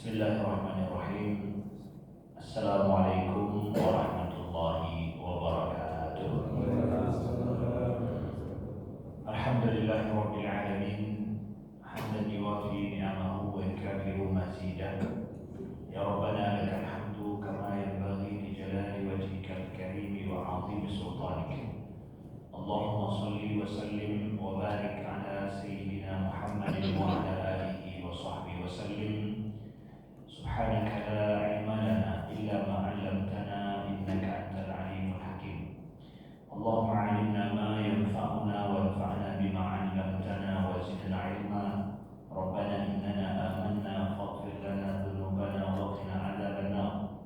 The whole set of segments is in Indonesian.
Bismillahirrahmanirrahim. Assalamualaikum warahmatullahi wabarakatuh. Alhamdulillahirabbil alamin. Hamdan yuwafi ni'amahu wa yukafi'u mazidah. Ya Rabbana lakal hamdu kama yanbaghi li jalali wajhikal karim wa 'azimi sultanik. Allahumma shalli wa sallim wa barik ala sayyidina Muhammadin wa ala alihi wa sahbihi wa sallim. Subhanaka la ilma lana illa ma 'allamtana innaka antal alimul hakim. Allahumma 'allimna ma yanfa'una wanfa'na bima 'allamtana wa zidna 'ilma. Rabbana innana amanna faghfir lana dhunubana wa qina 'adzaban nar.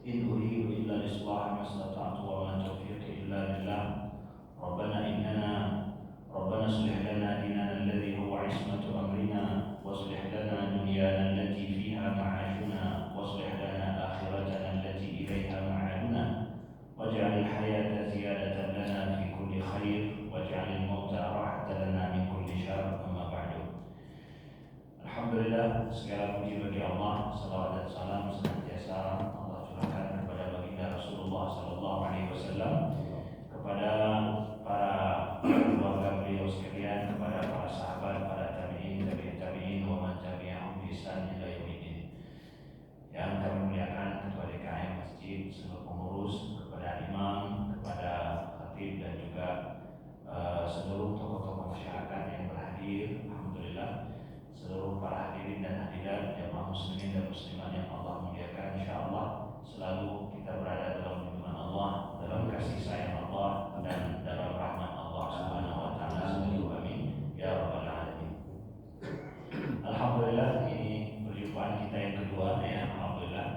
In uridu illa al-islaha ma istata'tu wa ma tawfiqi illa billah. Rabbana aslih lana dinana alladhi huwa 'ismatu amrina واصلح لنا دنيانا التي فيها معاشنا واصلح لنا آخرتنا التي إليها معادنا واجعل الحياة زيادة لنا في كل خير واجعل الموت راحة لنا من كل شر. أما بعد. Alhamdulillah, segala puji bagi Allah, salawat dan salam senantiasa Allah curahkan kepada baginda Rasulullah sallallahu alaihi wasallam, kepada para keluarga beliau sekalian, kepada para sahabat, para tabi'in wa man tabi'ahum bi ihsan ila yaumil. Yang kami muliakan Ketua DKM Masjid, seluruh pengurus, kepada imam, kepada khatib dan juga seluruh tokoh-tokoh masyarakat yang berhadir. Alhamdulillah, seluruh para hadirin dan hadirat jamaah muslimin dan muslimat yang Allah muliakan, insyaallah selalu kita berada dalam lindungan Allah, dalam kasih sayang Allah dan dalam rahmat Allah Subhanahu wa taala. Amin ya rabbal alamin. Alhamdulillah, ini perjumpaan kita yang kedua ya. Alhamdulillah,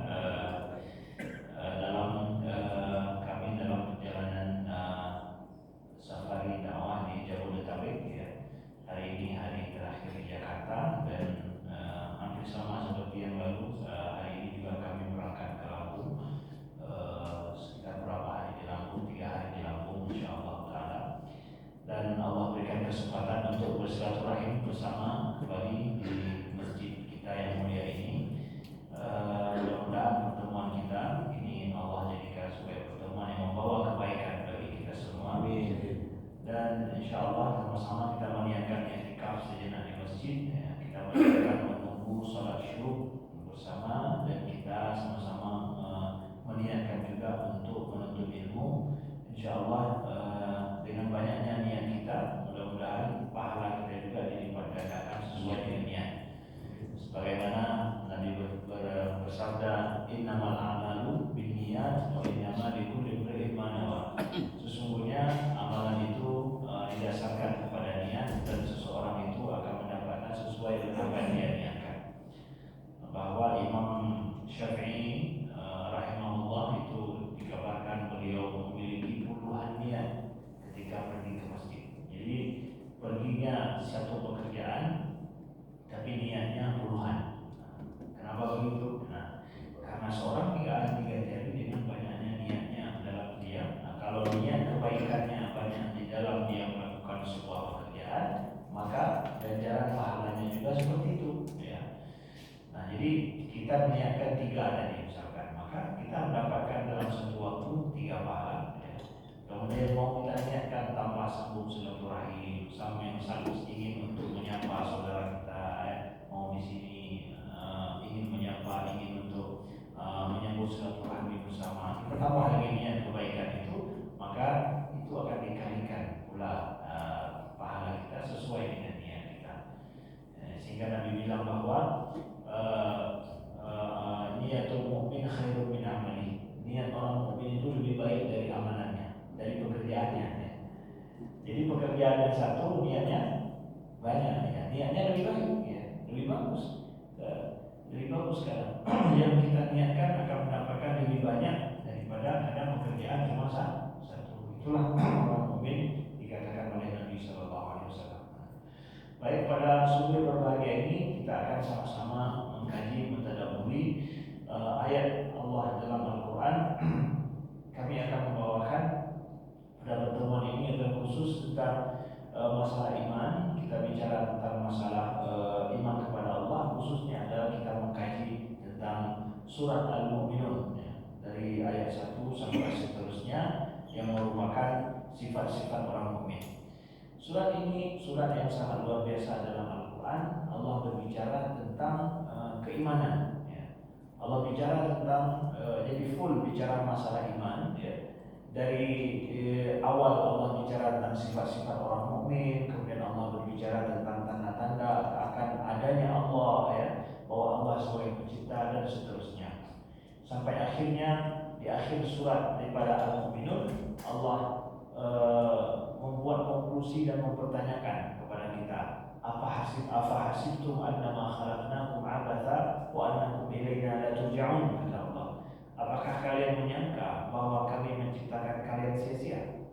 kami dalam perjalanan safari dakwah di Jabodetabek ya. Hari ini hari terakhir di Jakarta dan hampir sama seperti yang lalu. Hari ini juga kami berangkat ke Lampung, sekitar berapa hari di Lampung, 3 hari di Lampung insyaallah taala. Dan Allah berikan kesempatan untuk bersilaturahim bersama kembali di masjid kita yang mulia ini. Mudah-mudahan pertemuan kita ini Allah jadikan sebagai pertemuan yang membawa kebaikan bagi kita semua. Dan insyaallah sama-sama kita meniatkan i'tikaf sejenak di masjid ya. Kita meniatkan menunggu salat syuruk bersama dan kita sama-sama meniatkan juga untuk menuntut ilmu. Insyaallah dengan banyaknya niat kita, mudah-mudahan pahala kita juga dilipat gandakan sesuai dengan niat. Sebagaimana Nabi bersabda, innamal a'malu binniyat wa innamal likulli imri'in ma nawa. Sesungguhnya amalan itu didasarkan kepada niat dan seseorang itu akan mendapatkan sesuai dengan apa yang dia niatkan. Bahwa Imam Syafi'i rahimahullah itu dikabarkan beliau memiliki puluhan niat ketika pergi ke masjid. Jadi perginya satu pekerjaan tapi niatnya puluhan. Kenapa begitu? Karena seorang tiga jari dengan banyaknya niatnya dalam dia. Kalau niat kebaikannya banyak di dalam dia melakukan sebuah pekerjaan, maka ganjaran pahalanya juga seperti itu ya. Jadi kita meniatkan 3 tadi misalkan, maka kita mendapatkan dalam satu waktu 3 pahala ya. Kemudian mau kita niatkan tambah sambung silaturahim, sampai misalnya ingin untuk menyapa saudara kita ya. Mau di sini ingin menyapa, ingin untuk menyambut silaturahmi bersama, kita tambah lagi niat kebaikan itu, maka itu akan dikalikan pula pahala kita sesuai dengan niat kita. Sehingga Nabi bilang bahwa niatul mukmin khairun min amali. Niat orang mukmin itu lebih baik dari amalannya, dari pekerjaannya ya. Jadi pekerjaan yang satu niatnya banyak ya, niatnya lebih baik ya, lebih bagus. Lebih bagus karena yang kita niatkan akan mendapatkan lebih banyak daripada ada pekerjaan cuma satu. Itulah orang mukmin dikatakan oleh Nabi sallallahu alaihi wasallam. Baik, pada sumber berbahagia ini kita akan sama-sama mengkaji, mentadabburi ayat Allah dalam Al-Quran. Kami akan membawakan pada pertemuan ini adalah khusus tentang masalah iman. kita bicara tentang masalah iman kepada Allah, khususnya adalah kita mengkaji tentang surat Al-Mu'minun ya, dari ayat 1 sampai seterusnya yang merupakan sifat-sifat orang mukmin. Surat ini surat yang sangat luar biasa dalam Al-Quran. Allah berbicara tentang keimanan ya. Allah bicara tentang jadi full bicara masalah iman ya. Dari awal Allah bicara tentang sifat-sifat orang mukmin, kemudian Allah berbicara tentang tanda-tanda akan adanya Allah ya, bahwa Allah sebagai pencipta dan seterusnya. Sampai akhirnya di akhir surat daripada Al-Mu'minun Allah membuat konklusi dan mempertanyakan kepada kita, apa hasibtum annama khalaqnakum abatha wa annakum ilaina la turja'un, kata Allah. Apakah kalian menyangka bahwa kami menciptakan kalian sia-sia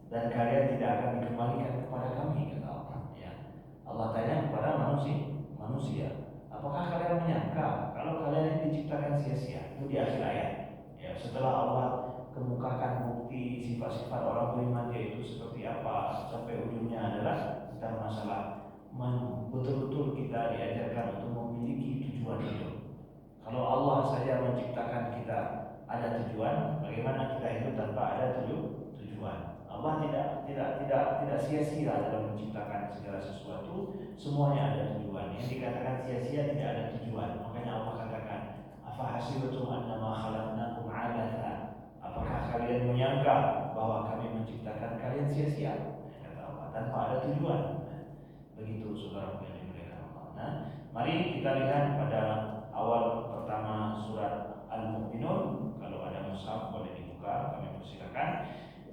dan kalian tidak akan dikembalikan kepada kami, kata Allah ya. Allah tanya kepada manusia, apakah kalian menyangka kalau kalian diciptakan sia-sia? Itu di akhir ayat ya, setelah Allah kemukakan bukti sifat-sifat orang beriman yaitu seperti apa, sampai ujungnya adalah tentang masalah betul-betul kita diajarkan untuk memiliki tujuan hidup. Kalau Allah saja menciptakan kita ada tujuan, bagaimana kita hidup tanpa ada tujuan? Allah tidak sia-sia dalam menciptakan segala sesuatu, semuanya ada tujuan. Yang dikatakan sia-sia tidak ada tujuan. Makanya Allah katakan, afa hasibtum annama khalaqnakum abatha. Apakah kalian menyangka bahwa kami menciptakan kalian sia-sia? Kata Allah, tanpa ada tujuan. Begitu saudara yang dimuliakan Allah. Nah, mari kita lihat pada awal pertama surat Al-Mu'minun. Kalau ada mushaf boleh dibuka, kami persilakan.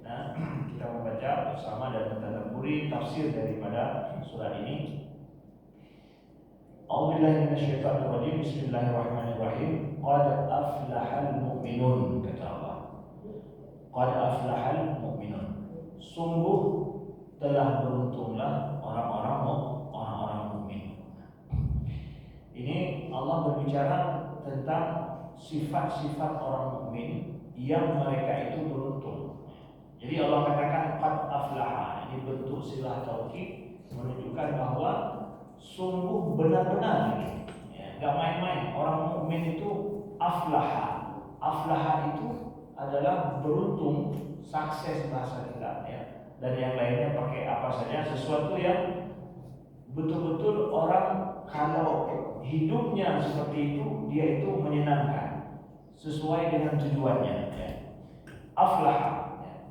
Nah, kita membaca bersama dan mentadabburi tafsir daripada surat ini. A'udzubillahi minasyaitonir rajim. Bismillahirrahmanirrahim. Qad aflahal mu'minun, kata Allah. Qad aflahal mu'minun. Sungguh telah beruntunglah orang-orang mukmin. Ini Allah berbicara tentang sifat-sifat orang mukmin yang mereka itu beruntung. Jadi Allah katakan qad aflaha, ini bentuk silah taukid menunjukkan bahwa sungguh benar-benar ini, ya, enggak main-main. Orang mukmin itu aflaha. Aflaha itu adalah beruntung, sukses bahasa kita ya. Dan yang lainnya pakai apa saja, sesuatu yang betul-betul orang kalau hidupnya seperti itu, dia itu menyenangkan sesuai dengan tujuannya ya. Aflah ya.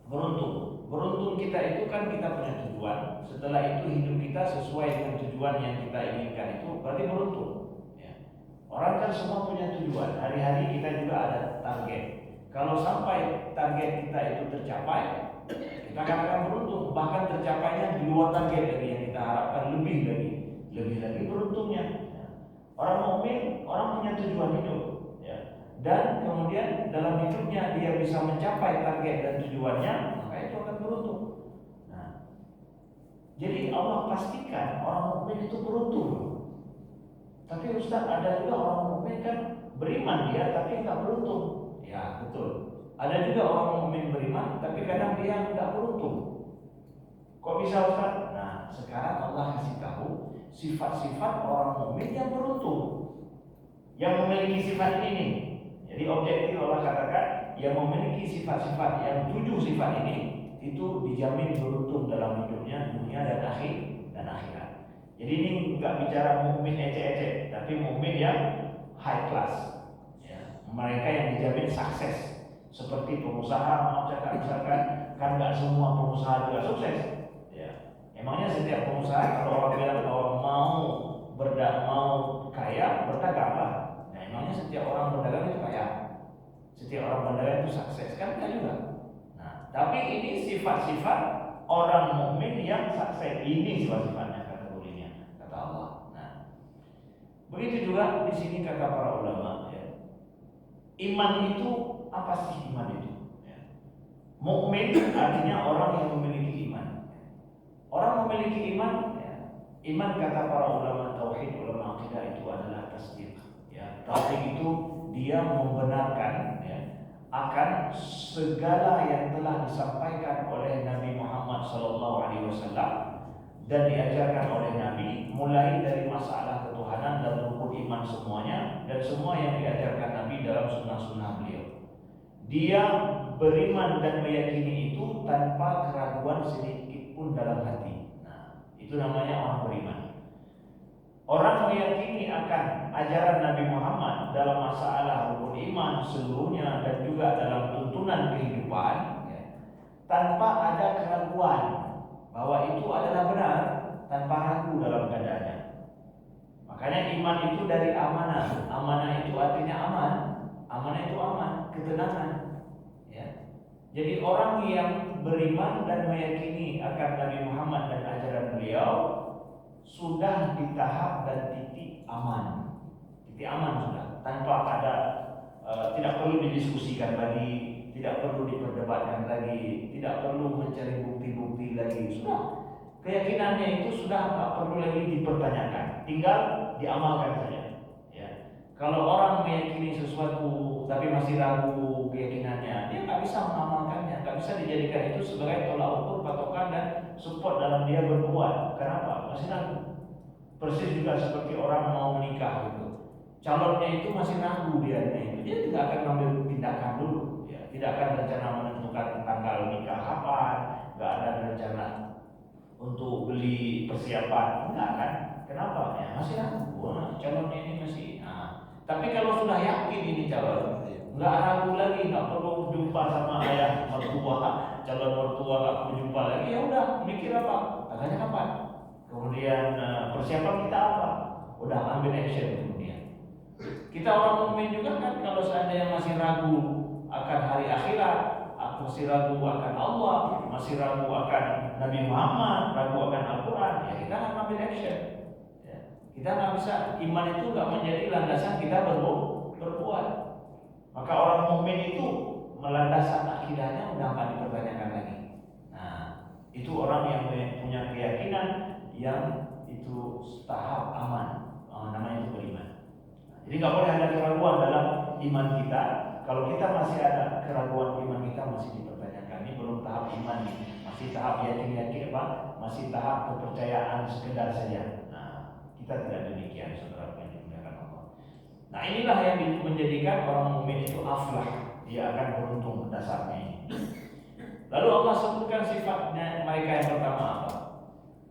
Beruntung kita itu kan kita punya tujuan. Setelah itu hidup kita sesuai dengan tujuan yang kita inginkan, itu berarti beruntung ya. Orang kan semua punya tujuan. Hari-hari kita juga ada target. Kalau sampai target kita itu tercapai, kita akan beruntung. Bahkan tercapainya di luar target dari yang kita harapkan, lebih lagi beruntungnya. Orang mukmin, orang punya tujuan hidup ya. Dan kemudian dalam hidupnya dia bisa mencapai target dan tujuannya, maka itu akan beruntung. Nah, jadi Allah pastikan orang mukmin itu beruntung. Tapi Ustaz, ada juga orang mukmin kan beriman dia tapi nggak beruntung. Ya betul. Ada juga orang mukmin beriman tapi kadang dia nggak beruntung. Kok bisa Ustaz? Nah, sekarang Allah kasih tahu sifat-sifat orang mukmin yang beruntung, yang memiliki sifat ini. Jadi objektif Allah katakan yang memiliki sifat-sifat yang 7 sifat ini itu dijamin beruntung dalam hidupnya, dunia dan akhirat. Jadi ini nggak bicara mukmin ecek-ecek, tapi mukmin yang high class. Mereka yang dijamin sukses, seperti pengusaha. Misalkan kan nggak semua pengusaha juga sukses ya. Emangnya setiap pengusaha kalau orang bilang bahwa mau kaya, berdaganglah. Nah, emangnya setiap orang berdagang itu kaya? Setiap orang berdagang itu sukses? Kan enggak juga. Nah, tapi ini sifat-sifat orang mukmin yang sukses. Ini sifat-sifatnya kategorinya, kata Allah. Nah, begitu juga di sini kata para ulama. Iman itu apa sih iman itu? Mukmin artinya orang yang memiliki iman. Orang memiliki iman, iman kata para ulama tauhid, ulama akidah itu adalah tasdik. Ya, tauhid itu dia membenarkan akan segala yang telah disampaikan oleh Nabi Muhammad SAW dan diajarkan oleh Nabi, mulai dari masalah ketuhanan dan rukun iman semuanya, dan semua yang diajarkan Nabi dalam sunnah-sunnah beliau. Dia beriman dan meyakini itu tanpa keraguan sedikit pun dalam hati. Nah, itu namanya orang beriman. Orang meyakini akan ajaran Nabi Muhammad dalam masalah rukun iman seluruhnya dan juga dalam tuntunan kehidupan, ya, tanpa ada keraguan bahwa itu adalah benar, tanpa ragu dalam keadaannya. Makanya iman itu dari amanah. Amanah itu artinya aman. Amanah itu aman, ketenangan. Ya. Jadi orang yang beriman dan meyakini akan Nabi Muhammad dan ajaran beliau sudah di tahap dan titik aman. Titik aman sudah, tanpa ada tidak perlu didiskusikan lagi, tidak perlu diperdebatkan lagi, tidak perlu mencari bukti-bukti lagi. Sudah, keyakinannya itu sudah tak perlu lagi dipertanyakan, tinggal diamalkan saja. Ya. Kalau orang meyakini sesuatu tapi masih ragu keyakinannya, dia nggak bisa mengamalkannya, nggak bisa dijadikan itu sebagai tolak ukur, patokan dan support dalam dia berbuat. Kenapa? Masih ragu. Persis juga seperti orang mau menikah gitu. Calonnya itu masih ragu dia tidak akan mengambil tindakan dulu, ya. Tidak akan rencana menentukan tanggal nikah kapan, nggak ada rencana untuk beli persiapan, enggak kan? Kenapa? Ya masih ragu. Calonnya ini masih. Tapi kalau sudah yakin ini calon, nggak ragu lagi, nggak perlu jumpa sama ayah mertua, calon mertua nggak perlu jumpa lagi. Ya udah, mikir apa? Tanggalnya kapan? Kemudian persiapan kita apa? Udah ambil action kemudian. Kita orang mukmin juga kan, kalau seandainya masih ragu akan hari akhirat, masih ragu akan Allah, masih ragu akan Nabi Muhammad, ragu akan Al-Quran, ya kita akan ambil action. Ya. Kita nggak bisa, iman itu nggak menjadi landasan kita berbuat. Maka orang mukmin itu melandasan akidahnya udah nggak dipertanyakan lagi. Nah, itu orang yang punya keyakinan yang itu tahap aman, namanya itu beriman. Jadi nggak boleh ada keraguan dalam iman kita. Kalau kita masih ada keraguan, iman kita masih dipertanyakan. Ini belum tahap iman, masih tahap yakin apa? Masih tahap kepercayaan sekedar saja. Nah, kita tidak demikian, saudara yang dimuliakan Allah. Nah, inilah yang menjadikan orang mukmin itu aflah. Dia akan beruntung dasarnya ini. Lalu Allah sebutkan sifatnya mereka yang pertama apa?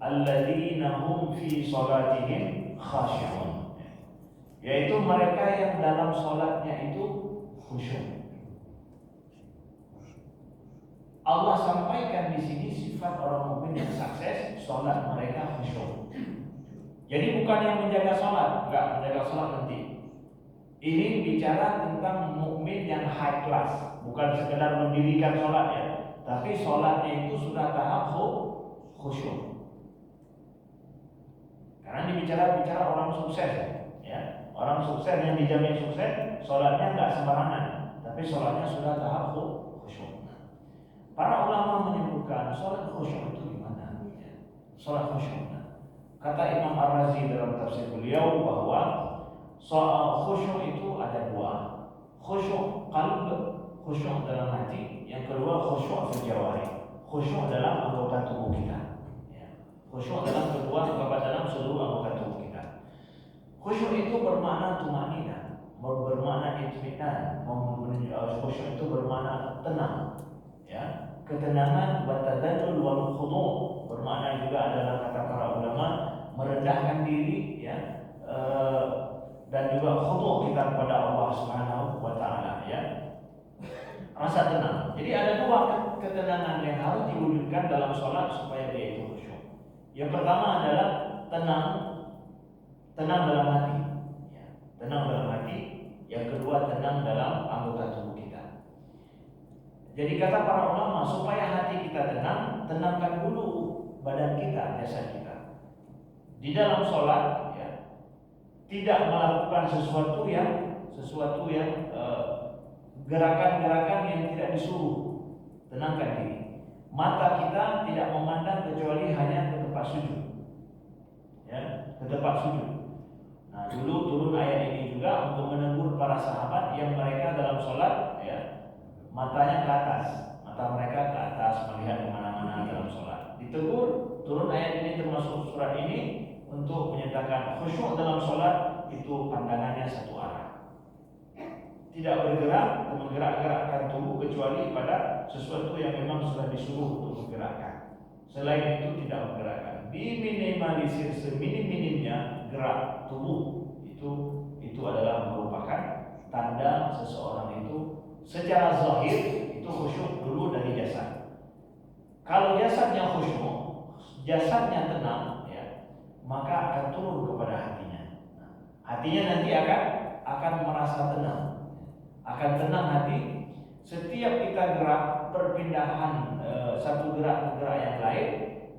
Alladzina hum fi shalatihim khashi'un. Yaitu mereka yang dalam sholatnya itu khusyuk. Allah sampaikan di sini sifat orang mukmin yang sukses, sholat mereka khusyuk. Jadi bukan yang menjaga sholat, enggak menjaga sholat nanti. Ini bicara tentang mukmin yang high class, bukan sekedar mendirikan sholat ya, tapi sholatnya itu sudah tahap khusyuk. Karena bicara orang sukses ya. Orang sukses yang dijamin sukses, sholatnya nggak sembarangan, tapi sholatnya sudah tahap khusyuk. Para ulama menyebutkan sholat khusyuk itu gimana? Sholat khusyuk. Kata Imam Ar-Razi dalam tafsir beliau bahwa soal khusyuk itu ada dua. Khusyuk qalb, khusyuk dalam hati. Yang kedua khusyuk fil jawarih, khusyuk dalam anggota tubuh kita. Khusyuk dalam dalam seluruh anggota tubuh kita. Khusyuk itu bermakna tumanina, bermakna itminan, khusyuk itu bermakna tenang, ya, ketenangan, batadallul wal khudu', bermakna juga adalah kata para ulama merendahkan diri, ya, dan juga khudu' kita kepada Allah Subhanahu wa taala, ya. Rasa tenang. Jadi ada dua ketenangan yang harus diwujudkan dalam sholat supaya dia itu khusyuk. Yang pertama adalah tenang dalam hati, ya, tenang dalam hati. Yang kedua tenang dalam anggota tubuh kita. Jadi kata para ulama, supaya hati kita tenang, tenangkan dulu badan kita, jasad kita. Di dalam sholat, ya, tidak melakukan sesuatu yang gerakan-gerakan yang tidak disuruh. Tenangkan diri. Mata kita tidak memandang kecuali hanya ke tempat sujud, ya, ke tempat sujud. Nah, dulu turun ayat ini juga untuk menegur para sahabat yang mereka dalam sholat, ya, matanya ke atas, mata mereka ke atas melihat kemana-mana dalam sholat. ditegur, turun ayat ini termasuk surat ini untuk menyatakan khusyuk dalam sholat itu pandangannya satu arah, tidak bergerak menggerak-gerakkan tubuh kecuali pada sesuatu yang memang sudah disuruh untuk menggerakkan. Selain itu tidak menggerakkan. Diminimalisir seminim-minimnya gerak tubuh itu adalah merupakan tanda seseorang itu secara zahir itu khusyuk dulu dari jasad. Kalau jasadnya khusyuk, jasadnya tenang, ya, maka akan turun kepada hatinya. Hatinya nanti akan merasa tenang, akan tenang hati. Setiap kita gerak perpindahan satu gerak ke gerak yang lain,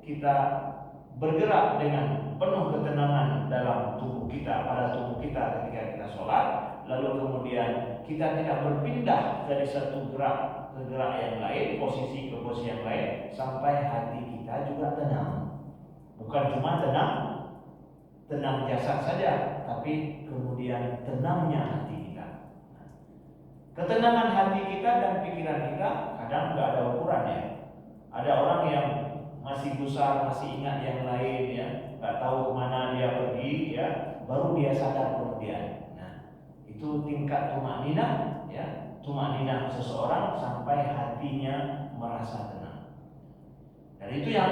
kita bergerak dengan penuh ketenangan dalam tubuh kita, pada tubuh kita ketika kita sholat. Lalu kemudian kita tidak berpindah dari satu gerak ke gerak yang lain, posisi ke posisi yang lain, sampai hati kita juga tenang. Bukan cuma tenang jasad saja, tapi kemudian tenangnya hati kita. Ketenangan hati kita dan pikiran kita kadang nggak ada ukuran, ya. Ada orang yang masih gusar, masih ingat yang lain, ya, nggak tahu kemana dia pergi, ya, baru dia sadar kemudian. Itu tingkat tumakninah, ya, tumakninah seseorang sampai hatinya merasa tenang. Dan itu yang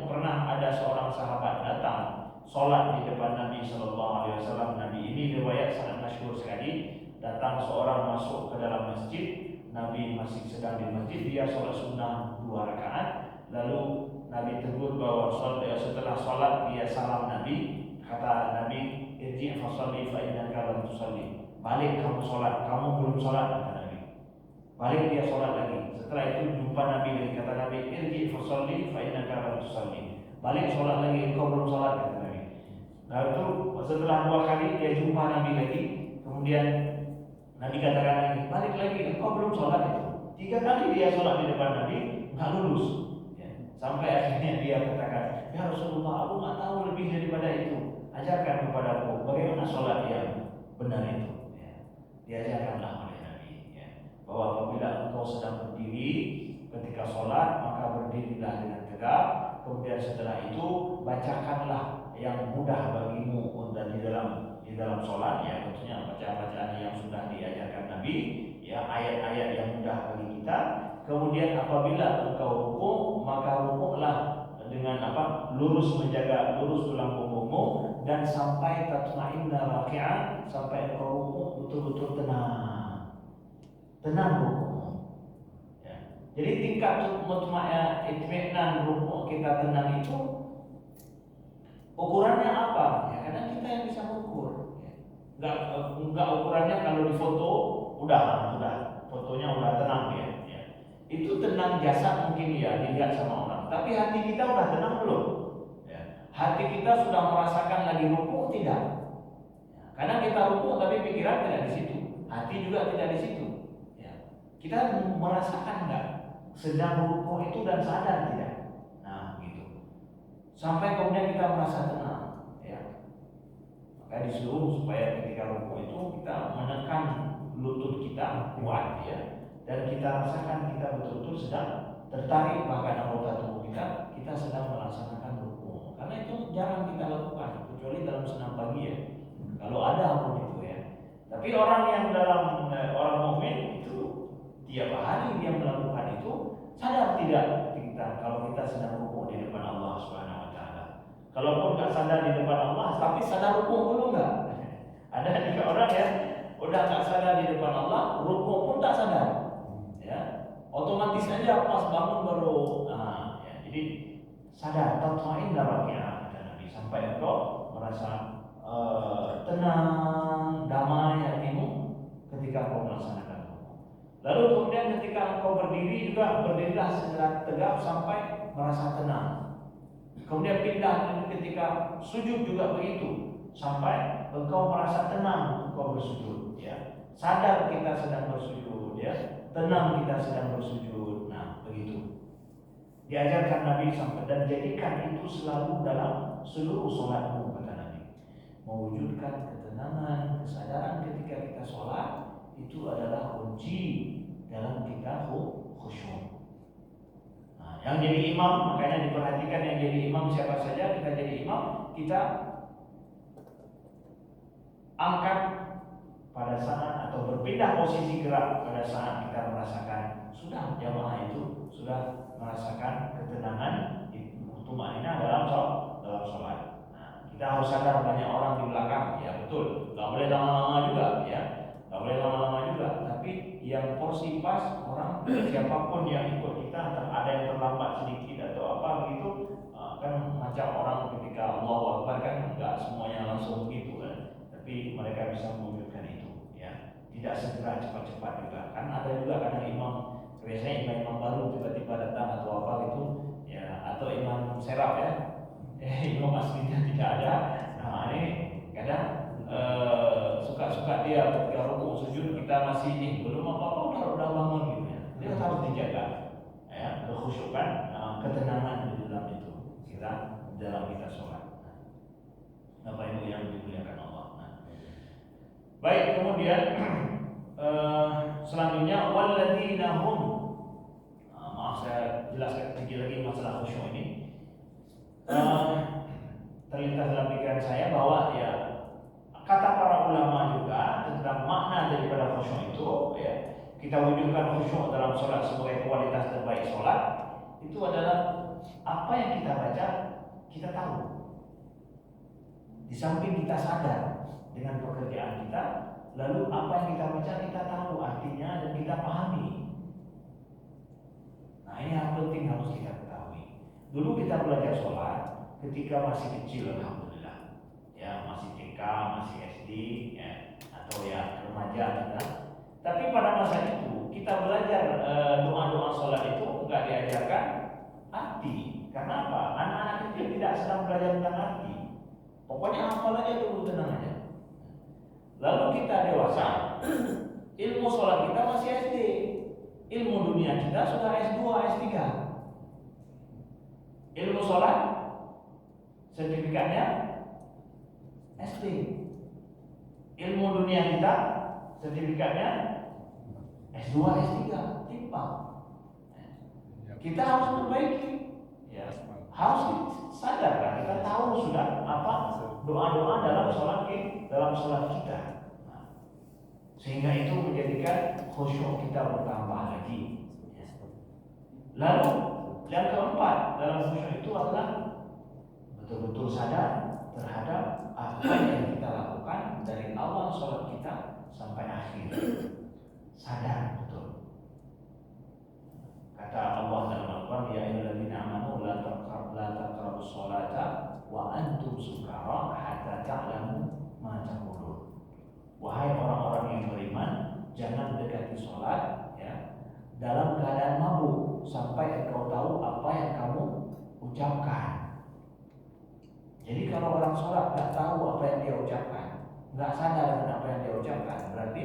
pernah ada seorang sahabat datang sholat di depan Nabi Shallallahu Alaihi Wasallam. Nabi ini riwayat sangat masyhur sekali. Datang seorang masuk ke dalam masjid, Nabi masih sedang di masjid, dia sholat sunnah 2 rakaat. Lalu Nabi tegur bahwa setelah sholat dia salam Nabi, kata Nabi, irji' fasalli fa innaka lam tusalli. Balik kamu sholat, kamu belum sholat, kata Nabi. Balik dia sholat lagi. Setelah itu jumpa Nabi lagi, kata Nabi, irji' fasalli fa innaka lam tusalli. Balik sholat lagi, engkau belum sholat, kata Nabi. Lalu setelah 2 kali dia jumpa Nabi lagi, kemudian Nabi katakan lagi, balik lagi, engkau belum sholat itu. 3 kali dia sholat di depan Nabi, nggak lulus. Sampai akhirnya dia katakan, ya Rasulullah, aku nggak tahu lebih daripada itu. Ajarkan kepadaku bagaimana sholat yang benar itu. Diajarkanlah oleh Nabi, ya, bahwa apabila engkau sedang berdiri ketika sholat, maka berdirilah dengan tegak. Kemudian setelah itu bacakanlah yang mudah bagimu dan di dalam sholat, ya, tentunya bacaan-bacaan yang sudah diajarkan Nabi, ya, ayat-ayat yang mudah bagi kita. Kemudian apabila engkau rukuk, maka rukuklah dengan lurus, menjaga lurus tulang punggungmu, dan sampai tatma'inna raki'an, sampai engkau rukuk betul-betul tenang rukukmu, ya. Jadi tingkat mutma'inna itmi'nan rukuk kita tenang itu ukurannya apa? Ya, karena kita yang bisa mengukur, ya. Enggak ukurannya kalau di foto udah fotonya udah tenang dia. Itu tenang jasad mungkin ya dilihat sama orang, tapi hati kita udah tenang belum? Ya. Hati kita sudah merasakan lagi rukuk tidak? Ya. Karena kita rukuk tapi pikiran tidak di situ, hati juga tidak di situ. Ya. Kita merasakan nggak sedang rukuk itu dan sadar tidak? Nah, gitu. Sampai kemudian kita merasa tenang. Ya. Maka disuruh supaya ketika rukuk itu kita menekan lutut kita kuat, ya. Dan kita rasakan kita betul-betul sedang tertarik, bahkan anggota tubuh kita sedang melaksanakan rukuk. Karena itu jarang kita lakukan, kecuali dalam senam pagi, ya. Kalau ada pun itu, ya. Tapi orang yang orang mukmin itu tiap hari dia melakukan itu, sadar tidak kita kalau kita sedang rukuk di depan Allah Subhanahu Wa Taala. Kalaupun nggak sadar di depan Allah, tapi sadar rukuk dulu nggak? Ada juga orang ya udah nggak sadar di depan Allah, rukuk pun tak sadar. Otomatis aja pas bangun baru, ya, jadi sadar, tatma'inna raki'an, kata Nabi, sampai engkau merasa tenang, damai hatimu ketika engkau melaksanakan rukuk. Lalu kemudian ketika engkau berdiri juga berdirilah secara tegap sampai merasa tenang. Kemudian pindah ketika sujud juga begitu, sampai engkau merasa tenang engkau bersujud, ya. Sadar kita sedang bersujud, ya. Tenang kita sedang bersujud. Nah, begitu diajarkan Nabi sampai, dan jadikan itu selalu dalam seluruh sholatmu, kata Nabi. Mewujudkan ketenangan, kesadaran ketika kita sholat itu adalah kunci dalam kita khusyuk. Nah, Yang jadi imam, makanya diperhatikan yang jadi imam siapa saja. Kita jadi imam, kita angkat pada saat atau berpindah posisi gerak pada saat kita merasakan sudah jamaah itu sudah merasakan ketenangan tumanina dalam sholat. Nah, kita harus sadar banyak orang di belakang, ya betul. Gak boleh lama-lama juga, ya. Gak boleh lama-lama juga. Tapi yang porsi pas orang siapapun yang ikut kita, ada yang terlambat sedikit atau apa begitu, kan macam orang ketika Allahu Akbar kan nggak semuanya langsung begitu kan. Tapi mereka bisa mewujudkan itu, ya. Tidak segera cepat-cepat juga. Kan ada juga kadang imam, biasanya imam baru tiba-tiba datang atau apa gitu, ya, atau imam serap ya, imam aslinya tidak ada. Nah ini kadang suka-suka dia ketika rukuk sujud kita masih belum apa-apa udah bangun gitu ya. Dia harus dijaga, ya, kekhusyukan, ketenangan di dalam itu dalam kita sholat. Bapak Ibu yang dimuliakan Allah. Baik, kemudian selanjutnya walladzina hum, maaf saya jelaskan sedikit lagi masalah khusyuk ini. Terlintas dalam pikiran saya bahwa ya kata para ulama juga tentang makna daripada khusyuk itu, ya, kita wujudkan khusyuk dalam sholat sebagai kualitas terbaik sholat itu adalah apa yang kita baca kita tahu. Di samping kita sadar dengan pekerjaan kita, lalu apa yang kita baca kita tahu artinya dan kita pahami. Nah ini yang penting harus kita ketahui. Dulu kita belajar sholat ketika masih kecil, alhamdulillah, ya, masih TK, masih SD, ya, atau ya remaja kita. Tapi pada masa itu kita belajar doa-doa sholat itu nggak diajarkan arti. Karena apa? Anak-anak kecil tidak sedang belajar tentang arti. Pokoknya hafal aja dulu, tenang aja. Lalu kita dewasa, ilmu sholat kita masih SD, ilmu dunia kita sudah S2, S3. Ilmu sholat sertifikatnya SD. Ilmu dunia kita sertifikatnya S2, S3, timpang. Kita harus perbaiki, ya. Harus sadar kan, kita tahu sudah apa doa-doa dalam sholat kita. Sehingga itu menjadikan khusyuk kita bertambah lagi. Lalu yang keempat dalam khusyuk itu adalah betul-betul sadar terhadap apa yang kita lakukan dari awal sholat kita sampai akhir. Sadar betul. Kata Allah dalam Al-Quran, ya ayyuhalladzina amanu la taqrabus sholata wa antum sukara hatta ta'lamu ma taqulun. Wahai orang-orang yang beriman, jangan dekati sholat, ya, dalam keadaan mabuk sampai engkau tahu apa yang kamu ucapkan. Jadi kalau orang sholat nggak tahu apa yang dia ucapkan, nggak sadar dengan apa yang dia ucapkan, berarti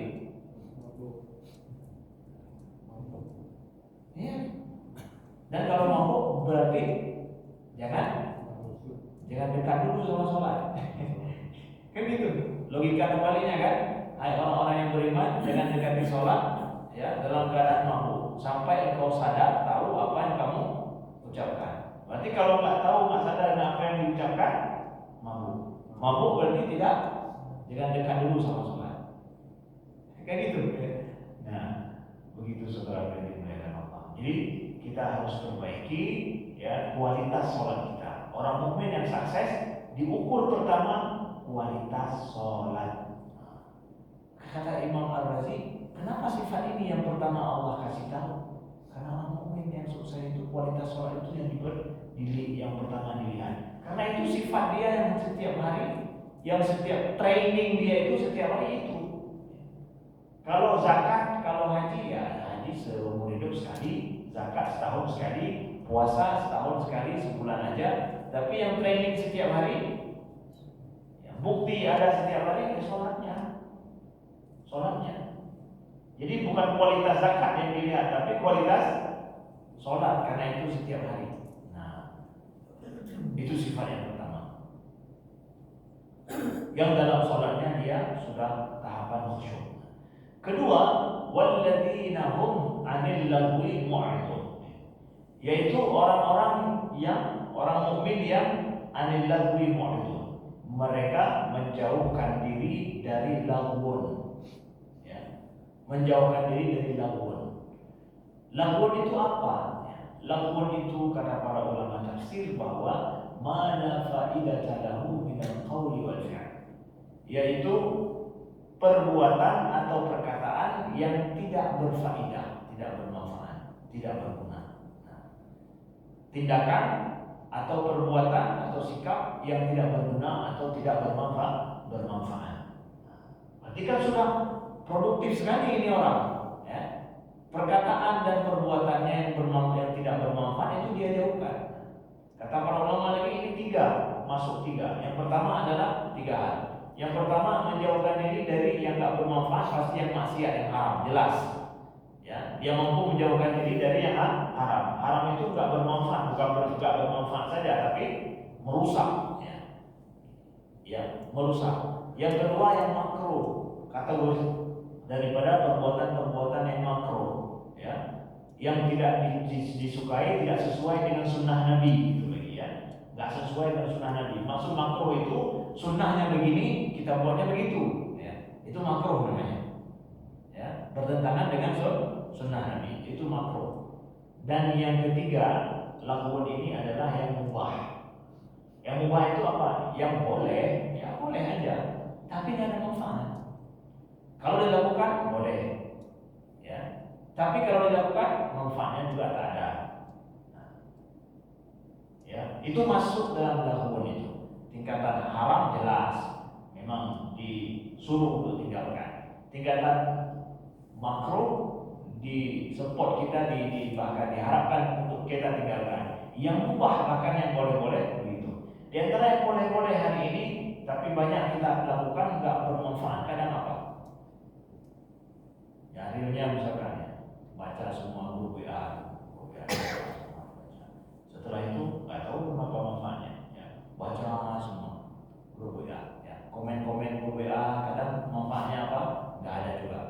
ya. Dan kalau mabuk berarti jangan dekat dulu sama sholat. Kan gitu logika kembalinya kan. Hai orang-orang yang beriman, jangan dekati sholat, ya, dalam keadaan mabuk sampai engkau sadar tahu apa yang kamu ucapkan. Berarti kalau nggak tahu, nggak sadar dengan apa yang diucapkan, mabuk berarti jangan dekat dulu sama sholat. Kayak gitu. Nah begitu saudara yang dimuliakan Allah. Jadi kita harus perbaiki, ya, kualitas sholat kita. Orang mukmin yang sukses diukur pertama kualitas sholat. Kata Imam Ar-Razi, kenapa sifat ini yang pertama Allah kasih tahu? Karena orang mukmin yang sukses itu kualitas sholat itu yang pertama dilihat. Karena itu sifat dia yang setiap hari, yang setiap training dia itu setiap hari itu. Kalau zakat, kalau haji, ya haji seumur hidup sekali, zakat setahun sekali, puasa setahun sekali, sebulan aja. Tapi yang training setiap hari, ya, bukti ada setiap hari, ya sholatnya. Jadi bukan kualitas zakat yang dilihat, tapi kualitas sholat, karena itu setiap hari. Nah, itu sifat yang pertama. Yang dalam sholatnya dia sudah tahapan khusyuk. Kedua, walladzina hum 'anil lagwi mu'ridun. yaitu orang-orang yang orang mukmin yang anil lagwi mu'ridun. Mereka menjauhkan diri dari lagwun, ya. Menjauhkan diri dari lagwun. Lagwun itu apa? Lagwun itu kata para ulama tafsir bahwa mana faidata lahu minal qawli wal fi'l, yaitu perbuatan atau perkataan yang tidak berfaedah, tidak bermanfaat, tidak berguna. Tindakan atau perbuatan atau sikap yang tidak berguna atau tidak bermanfaat. Berarti kan sudah produktif sekali ini orang, ya. Perkataan dan perbuatannya yang tidak bermanfaat itu dia jauhkan. Kata para ulama lagi ini masuk tiga. Yang pertama adalah 3 hal. Yang pertama menjauhkan diri dari yang tidak bermanfaat, pasti yang maksiat, yang haram, jelas. Ya, dia mampu menjauhkan diri dari yang haram. Haram itu enggak bermanfaat, bukan bermanfaat saja, tapi merusak. Ya, merusak. Yang kedua yang makruh, kategori daripada perbuatan-perbuatan yang makruh, ya, yang tidak disukai, tidak sesuai dengan sunnah Nabi, itu lagi ya, nggak sesuai dengan sunnah Nabi. Maksud makruh itu sunnahnya begini, kita buatnya begitu, ya, itu makruh namanya. Ya, bertentangan dengan sunnah Nabi, itu makruh. Dan yang ketiga, lakukan ini adalah yang mubah. Yang mubah itu apa? Yang boleh, ya boleh aja, tapi tidak ada manfaat. Kalau dilakukan boleh, ya. Tapi kalau dilakukan manfaatnya juga tak ada. Ya, itu masuk dalam lakukan itu. Tingkatan haram jelas, memang disuruh untuk tinggalkan. Tingkatan makruh di support kita, bahkan diharapkan untuk kita tinggalkan. Yang mubah bahkan yang boleh-boleh begitu. Di antara yang boleh-boleh hari ini, tapi banyak kita lakukan nggak bermanfaat. Kadang apa? Ya, realnya misalkan ya, baca semua grup WA, setelah itu nggak tahu berapa manfaatnya. Ya, baca semua grup WA, ya, komen-komen grup WA, kadang manfaatnya apa? Nggak ada juga.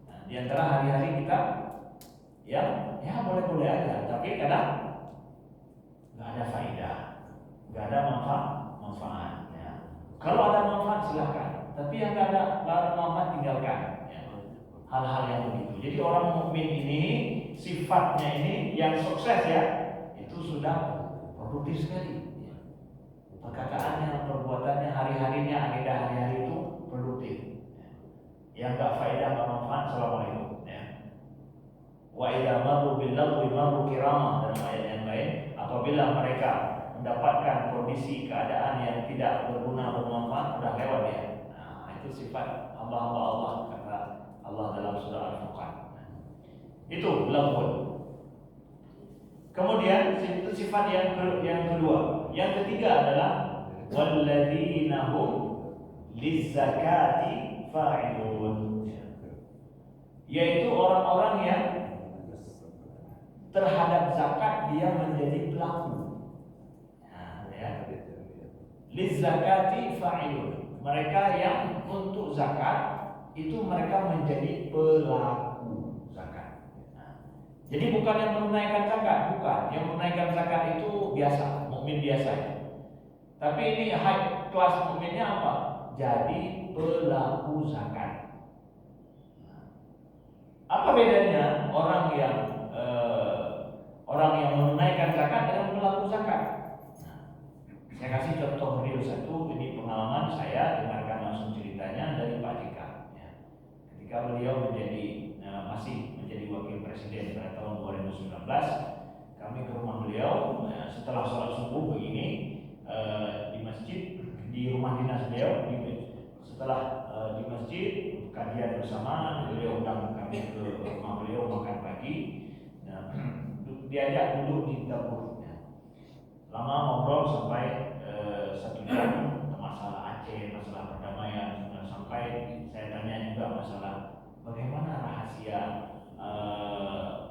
Nah, di antara hari-hari kita, ya boleh-boleh aja, tapi kadang nggak ada faedah, nggak ada manfaat. Ya. Kalau ada manfaat silakan, tapi yang nggak ada manfaat tinggalkan. Hal-hal yang begitu. Jadi orang mukmin ini sifatnya ini yang sukses ya, itu sudah produktif sekali. Perkataannya, perbuatannya, hari-harinya, agenda hari-hari itu produktif. Yang enggak faedah, enggak manfaat, assalamualaikum. Wa idza marru bil lagwi marru kirama, dalam ayat yang lain, apabila mereka mendapatkan kondisi keadaan yang tidak berguna bermanfaat, sudah lewat ya. Nah, itu sifat hamba-hamba Allah, kata Allah dalam surah Al-Furqan. Itu lafaz. Kemudian itu sifat yang kedua. Yang ketiga adalah walladzina hum lizzakati fa'ilun, yaitu orang-orang yang terhadap zakat dia menjadi pelaku. Nah, ya. Lizzakati fa'ilun, mereka yang untuk zakat itu mereka menjadi pelaku zakat. Nah, jadi bukan yang menunaikan zakat, bukan. Yang menunaikan zakat itu biasa, mukmin biasa. Tapi ini high class mukminnya apa? Jadi pelaku zakat. Apa bedanya orang yang menunaikan zakat dengan pelaku zakat? Nah, saya kasih contoh real satu, ini pengalaman saya, dengarkan langsung ceritanya dari Pak JK. Ketika beliau masih menjadi wakil presiden pada tahun 2019, kami ke rumah beliau setelah sholat subuh begini di masjid, di rumah dinas beliau. Setelah di masjid kajian bersama, beliau undang kami ke rumah beliau makan pagi. Diajak duduk di dapur. Lama ngobrol sampai 1 jam, masalah Aceh, masalah perdamaian, sampai saya tanya juga masalah bagaimana rahasia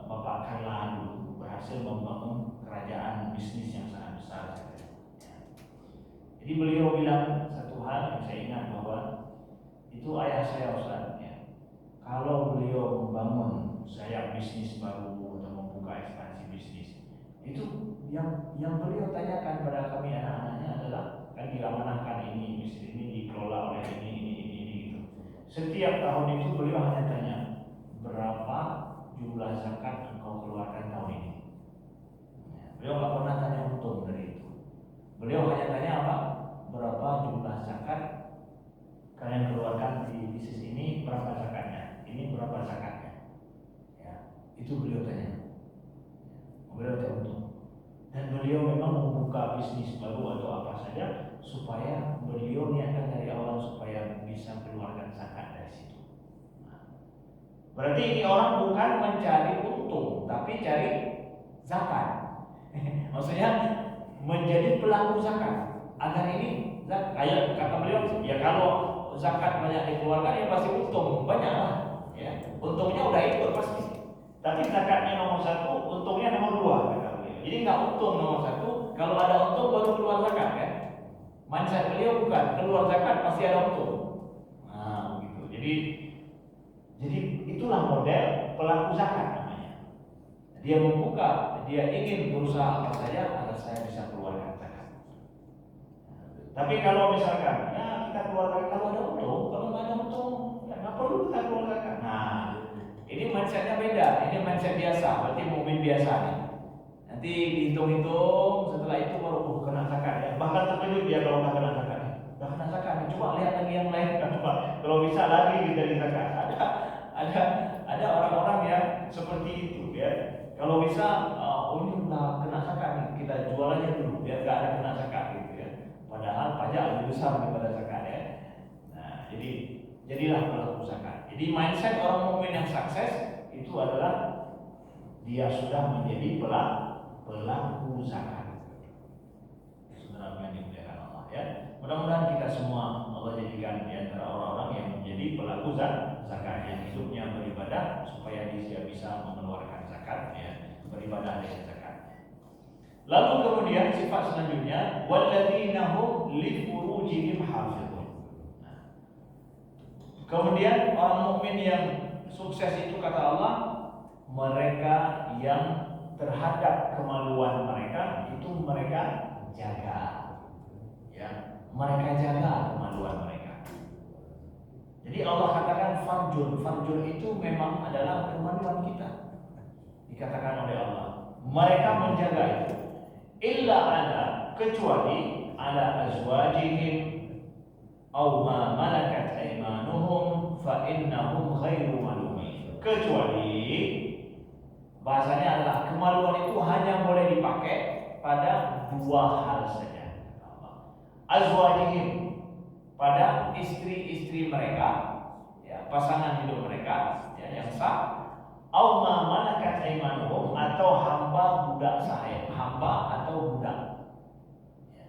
Bapak Kalla dulu berhasil membangun kerajaan bisnis yang sangat besar. Jadi beliau bilang satu hal yang saya ingat bahwa itu ayah saya Ustaz. Kalau beliau membangun sayap bisnis baru atau membuka ekspansi bisnis. Itu yang beliau tanyakan pada kami anak-anaknya adalah, kan diamanahkan ini, bisnis ini dikelola oleh ini gitu. Setiap tahun itu beliau hanya tanya, berapa jumlah zakat engkau keluarkan tahun ini. Beliau nggak pernah tanya untung dari itu. Beliau hanya tanya apa? Berapa jumlah zakat kalian keluarkan di bisnis ini, berapa zakatnya? Ini berapa zakatnya? Ya, itu beliau tanya. Beliau tanya untung. Dan beliau memang membuka bisnis baru atau apa saja supaya beliau niatkan dari awal supaya bisa keluarkan zakat dari situ. Berarti ini orang bukan mencari untung, tapi cari zakat. Maksudnya menjadi pelaku zakat. Agar ini kayak kata beliau, ya kalau zakat banyak dikeluarkan ya pasti untung banyak lah. Ya, untungnya udah ikut pasti. Tapi zakatnya nomor 1, untungnya nomor 2 kata beliau. Jadi nggak untung nomor 1, kalau ada untung baru keluar zakat kan? Mindset beliau bukan keluar zakat pasti ada untung. Nah, begitu. Jadi itulah model pelaku zakat namanya. Dia membuka, dia ingin berusaha apa saja agar saya bisa keluarkan zakat. Tapi kalau misalkan ya kita keluarkan kalau ada untung, kalau nggak ada untung ya nggak perlu kita keluar zakat. Nah, ini mindsetnya beda. Ini mindset biasa, berarti mobil biasa nih. Nanti dihitung-hitung, setelah itu baru kena zakat ya. Bahkan terkejut dia kalau nggak kena zakat. Nggak kena zakat. Coba lihat lagi yang lain kan, coba. Kalau bisa lagi dari zakat. Ada orang-orang yang seperti itu ya. Kalau bisa, oh ini udah kena zakat nih, kita jual aja dulu biar nggak ada kena zakat gitu ya. Padahal pajak lebih besar daripada zakat ya. Nah, jadilah pelaku zakat. Jadi mindset orang mukmin yang sukses itu adalah dia sudah menjadi pelaku zakat. Saudara yang dimuliakan Allah ya. Mudah-mudahan kita semua Allah jadikan di antara orang-orang yang menjadi pelaku zakat, yang hidupnya beribadah supaya dia bisa mengeluarkan zakat ya, beribadah dengan zakat. Lalu kemudian sifat selanjutnya walladzina hum li furujihim hafizun. Kemudian orang mukmin yang sukses itu kata Allah, mereka yang terhadap kemaluan mereka itu mereka jaga. Ya, mereka jaga kemaluan mereka. Jadi Allah katakan farjun itu memang adalah kemaluan kita. Dikatakan oleh Allah, mereka menjaga itu. Illa ada, kecuali ala azwajihim aw ma malakat aymanuhum fa innahum ghairu malumin. Kecuali bahasanya adalah kemaluan itu hanya boleh dipakai pada 2 hal saja. Azwajihim, pada istri-istri mereka, ya, pasangan hidup mereka ya, yang sah. Au ma malakat aymanuhum, atau hamba budak sahaya, hamba atau budak. Ya.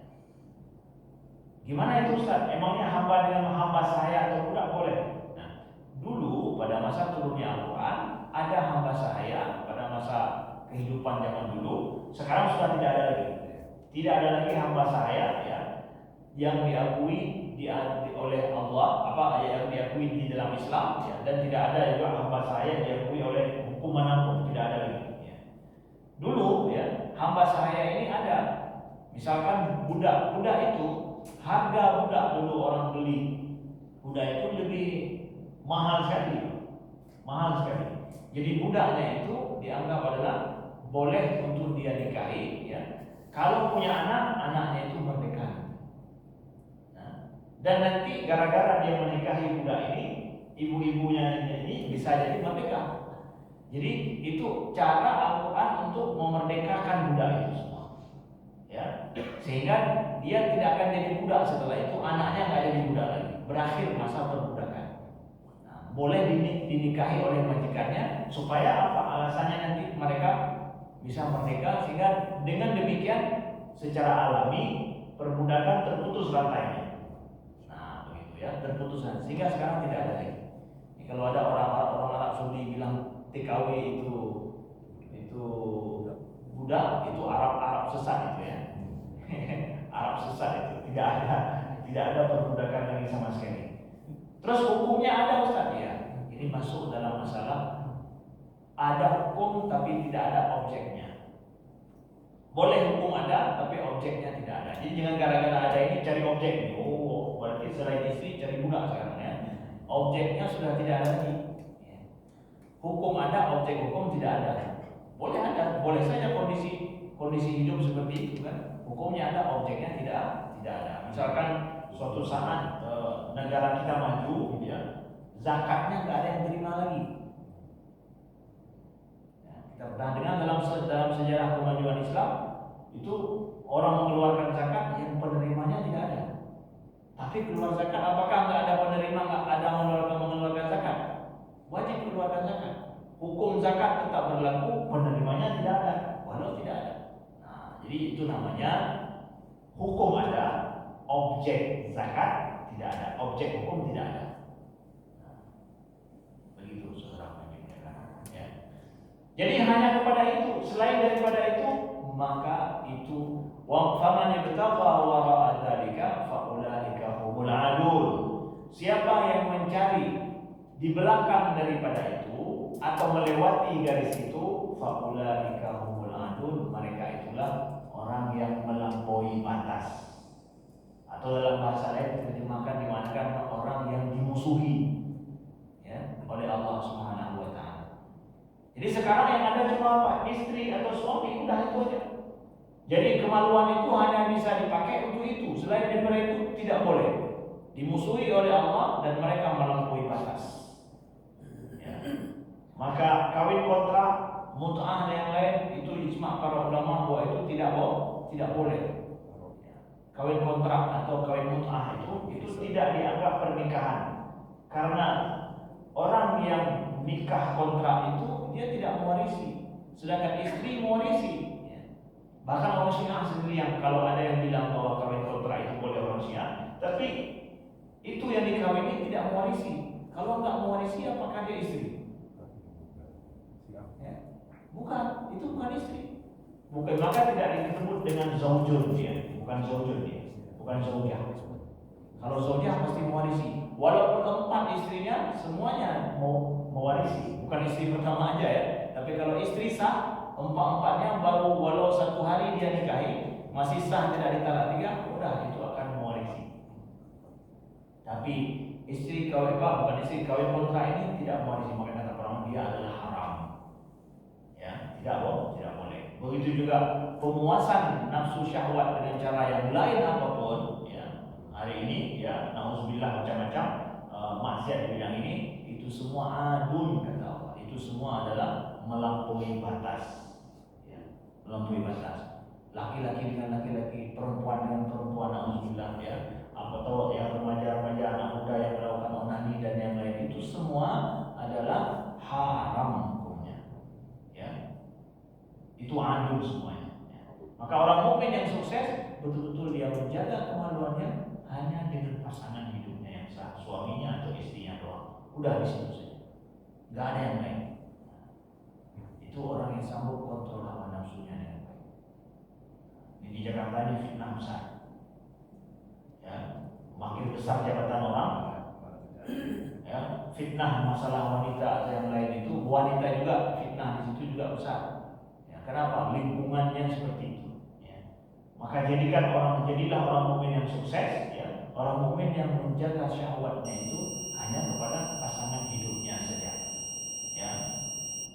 Gimana itu Ustaz? Emangnya hamba dengan hamba sahaya atau budak boleh? Nah, dulu pada masa turunnya Al-Quran ada hamba sahaya pada masa kehidupan zaman dulu. Sekarang sudah tidak ada lagi. Tidak ada lagi hamba sahaya ya, yang diakui oleh Allah, yang diakui di dalam Islam ya, dan tidak ada juga hamba sahaya yang diakui oleh hukum manapun, tidak ada lagi ya. Dulu ya hamba sahaya ini ada, misalkan budak itu harga budak dulu orang beli budak itu lebih mahal sekali. Jadi budaknya itu dianggap adalah boleh untuk dia nikahi ya. Kalau punya anaknya itu merdeka. Dan nanti gara-gara dia menikahi budak ini, ibu-ibunya ini bisa jadi merdeka. Jadi itu cara Al-Quran untuk memerdekakan budak itu semua. Ya, sehingga dia tidak akan jadi budak setelah itu, anaknya nggak jadi budak lagi, berakhir masa perbudakan. Nah, boleh dinikahi oleh majikannya supaya apa? Alasannya nanti mereka bisa merdeka, sehingga dengan demikian secara alami perbudakan terputus rantainya. Ya, terputusan, sehingga sekarang tidak ada lagi. Kalau ada orang Arab Saudi bilang TKW itu budak, itu Arab sesat itu ya. Arab sesat itu tidak ada perbudakan lagi sama sekali. Terus hukumnya ada Ustaz ya. Ini masuk dalam masalah ada hukum tapi tidak ada objeknya. Boleh hukum ada tapi objeknya tidak ada. Jadi jangan gara-gara ada ini cari objek. Oh, berarti selain istri cari budak sekarang ya. Objeknya sudah tidak ada lagi. Hukum ada, objek hukum tidak ada. Boleh ada, boleh saja kondisi hidup seperti itu kan. Hukumnya ada, objeknya tidak ada. Misalkan suatu saat negara kita maju, ya, zakatnya nggak ada yang terima lagi. Kita pernah dengar dalam sejarah kemajuan Islam itu orang mengeluarkan zakat yang penerimanya tidak ada. Tapi keluar zakat, apakah nggak ada penerima, nggak ada mengeluarkan zakat? Wajib keluarkan zakat. Hukum zakat tetap berlaku, penerimanya tidak ada, walau tidak ada. Nah, jadi itu namanya hukum ada, objek zakat tidak ada, objek hukum tidak ada. Nah, begitu saudara menjelaskan. Ya. Jadi hanya kepada itu, selain daripada itu, maka itu faman ibtagha wara'a dzalika faulaika humul adul. Siapa yang mencari di belakang daripada itu atau melewati garis itu, faulaika humul adul, mereka itulah orang yang melampaui batas. Atau dalam bahasa lain diterjemahkan dimanakan orang yang dimusuhi, ya, oleh Allah Subhanahu wa taala. Jadi sekarang yang ada cuma apa? Istri atau suami, udah itu aja. Jadi kemaluan itu hanya bisa dipakai untuk itu. Selain daripada itu tidak boleh. Dimusuhi oleh Allah dan mereka melampaui batas. Ya. Maka kawin kontrak, mut'ah dan yang lain itu ijma' para ulama bahwa itu tidak boleh. Ya. Kawin kontrak atau kawin mut'ah itu tidak dianggap pernikahan. Karena orang yang nikah kontrak itu dia tidak mewarisi, sedangkan istri mewarisi. Bahkan orang Syiah sendiri yang kalau ada yang bilang bahwa kawin kontrak itu boleh orang Syiah, tapi itu yang dikawini tidak mewarisi. Kalau nggak mewarisi, apakah dia istri? Ya. Bukan, itu bukan istri. Bukan, maka tidak disebut dengan zaujun dia, bukan zaujun dia, bukan zaujah. Kalau zaujah pasti mewarisi. Walaupun 4 istrinya semuanya mau mewarisi, bukan istri pertama aja ya. Tapi kalau istri sah, 4-4-nya baru walau 1 hari dia nikahi, masih sah tidak ditalak 3, udah itu akan mewarisi. Tapi istri kawin bukan istri kawin kontrak ini tidak mewarisi, maka kata orang dia adalah haram. Ya, tidak boleh. Begitu juga pemuasan nafsu syahwat dengan cara yang lain apapun, ya. Hari ini ya, nauzubillah macam-macam maksiat di bidang ini, itu semua adun kata Allah. Itu semua adalah melampaui batas. Ya, melampaui batas. Laki-laki dengan laki-laki, perempuan dengan perempuan, nauzubillah ya. Atau yang remaja-remaja, anak muda yang melakukan onani dan yang lain, itu semua adalah haram hukumnya. Ya. Itu adun semuanya. Ya. Maka orang mukmin yang sukses betul-betul dia menjaga kemaluannya hanya dengan pasangan hidupnya yang sah, suaminya atau istrinya doang. Udah di situ saja. Enggak ada yang lain. Itu orang yang sanggup kontrol hawa nafsunya dengan baik. Di Jakarta ini fitnah besar. Ya, makin besar jabatan orang, ya, fitnah masalah wanita atau yang lain itu, wanita juga fitnah di situ juga besar. Ya, kenapa? Lingkungannya seperti itu. Ya. Maka jadilah orang mukmin yang sukses. Orang mukmin yang menjaga syahwatnya itu hanya kepada pasangan hidupnya saja. Ya.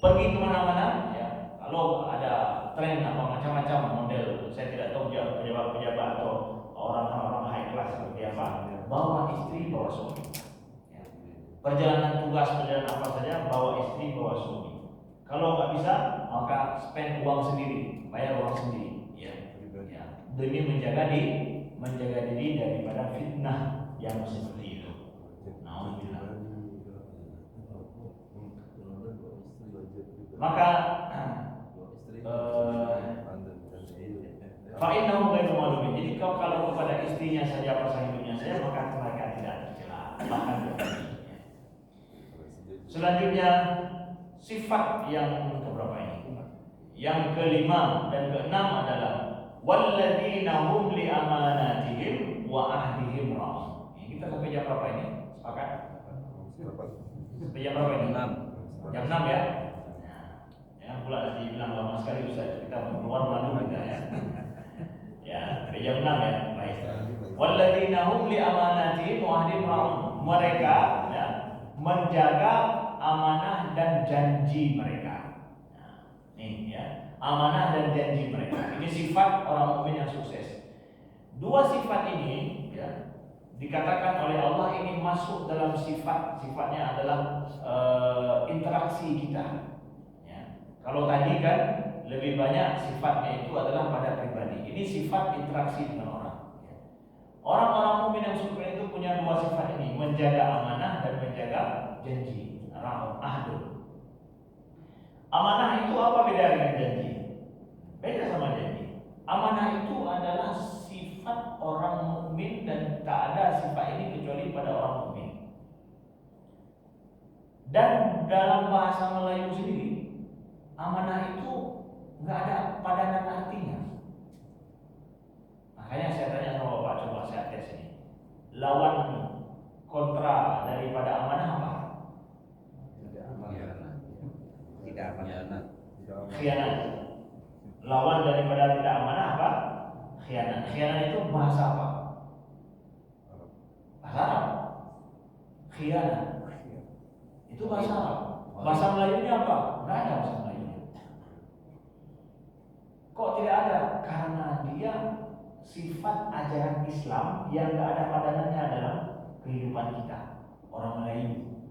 Pergi kemana-mana, ya. Kalau ada tren apa macam-macam model, saya tidak tahu pejabat-pejabat atau orang-orang high class seperti apa, bawa istri, bawa suami. Ya. Perjalanan tugas, perjalanan apa saja, bawa istri, bawa suami. Kalau nggak bisa, maka spend uang sendiri, bayar uang sendiri. Ya. Ya. Demi menjaga diri daripada fitnah yang seperti itu. Nauzubillah. Maka fa'innahu ghairu malumin. Jadi kalau kepada istrinya saja, pasangan hidupnya saja, maka mereka tidak tercela. Bahkan selanjutnya sifat yang keberapa ini? Yang kelima dan keenam adalah walladzina hum li amanatihim wa ahdihim ra'un. Kita sampai jam berapa ini? Sepakat? Sampai jam berapa ini? 6. Jam 6 ya? sekali Ustaz, kita keluar malu kita ya. Ya, jam 6 ya, baik. Walladzina hum li amanatihim wa ahdihim ra'un. Mereka ya, menjaga amanah dan janji mereka. Nah, ini ya, amanah dan janji mereka. Ini sifat orang mukmin yang sukses. Dua sifat ini ya, dikatakan oleh Allah ini masuk dalam sifatnya adalah interaksi kita. Ya. Kalau tadi kan lebih banyak sifatnya itu adalah pada pribadi. Ini sifat interaksi dengan orang. Orang-orang mukmin yang sukses itu punya dua sifat ini, menjaga amanah dan menjaga janji. Ahdul. Amanah itu apa beda dengan janji? Beda sama janji. Amanah itu adalah sifat orang mukmin dan tak ada sifat ini kecuali pada orang mukmin. Dan dalam bahasa Melayu sendiri, amanah itu nggak ada padanan artinya. Makanya saya tanya sama Bapak, coba saya tes ini. Lawan kontra daripada amanah apa? Tidak amanah. Khianat. Lawan daripada tidak amanah apa? Khianat. Khianat itu bahasa apa? Bahasa Arab. Khianat. Itu bahasa Arab. Bahasa Melayunya apa? Nggak ada bahasa Melayunya. Kok tidak ada? Karena dia sifat ajaran Islam yang nggak ada padanannya dalam kehidupan kita. Orang Melayu,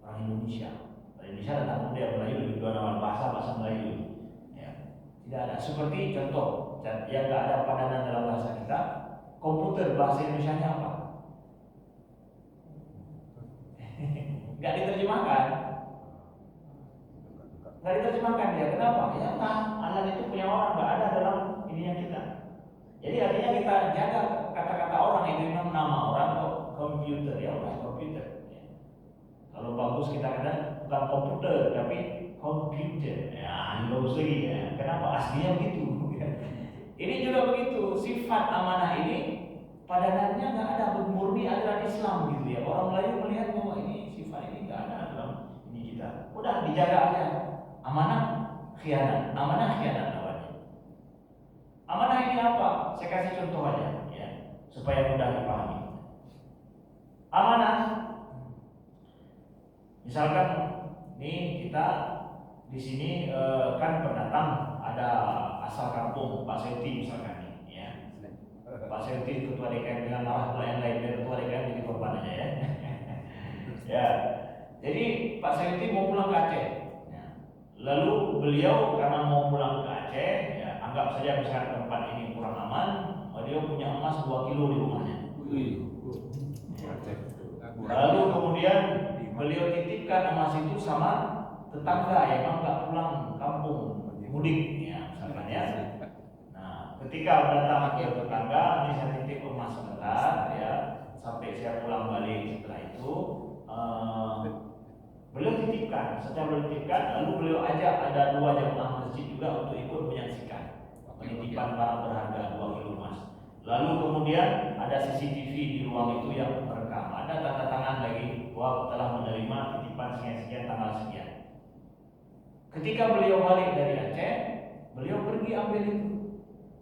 orang Indonesia. Orang Indonesia dan tak muda Melayu lebih dua nama bahasa Melayu. Tidak ada. Seperti contoh yang nggak ada padanan dalam bahasa kita, komputer bahasa Indonesianya apa? Nggak diterjemahkan. Nggak diterjemahkan dia. Kenapa? Ya entah. Alat itu punya orang, nggak ada dalam ininya kita. Jadi artinya kita jaga kata-kata orang itu, memang nama orang kok komputer ya udah komputer. Kalau bagus kita kata bukan komputer tapi komputer. Ya, bagus lagi ya. Kenapa aslinya begitu? Ini juga begitu. Sifat amanah ini padanannya nggak ada, murni ajaran Islam gitu ya. Orang Melayu melihat bahwa ini sifat ini nggak ada dalam ini kita. Udah dijaga aja. Amanah khianat, amanah khianat namanya. Amanah ini apa? Saya kasih contoh aja ya, supaya mudah dipahami. Amanah, misalkan nih kita di sini kan pendatang, ada asal kampung Pak Seuti misalkan nih ya. Pak Seuti ketua DKM dengan marah pula yang lain, biar ketua DKM jadi korban aja ya. Ya. Jadi Pak Seuti mau pulang ke Aceh. Ya. Lalu beliau karena mau pulang ke Aceh, ya, anggap saja misalkan tempat ini kurang aman, beliau punya emas 2 kilo di rumahnya. Lalu kemudian beliau titipkan emas itu sama tetangga yang memang nggak pulang kampung mudik ya misalkan ya. Nah ketika datang ke tetangga, ini saya titip emas sebentar ya, sampai saya pulang balik setelah itu beliau titipkan, setelah beliau titipkan lalu beliau ajak ada 2 jemaah masjid juga untuk ikut menyaksikan penitipan barang berharga 2 kilo emas. Lalu kemudian ada CCTV di ruang itu yang merekam, ada tanda tangan lagi bahwa telah menerima titipan sekian-sekian tanggal sekian. Ketika beliau balik dari Aceh, beliau pergi ambil itu.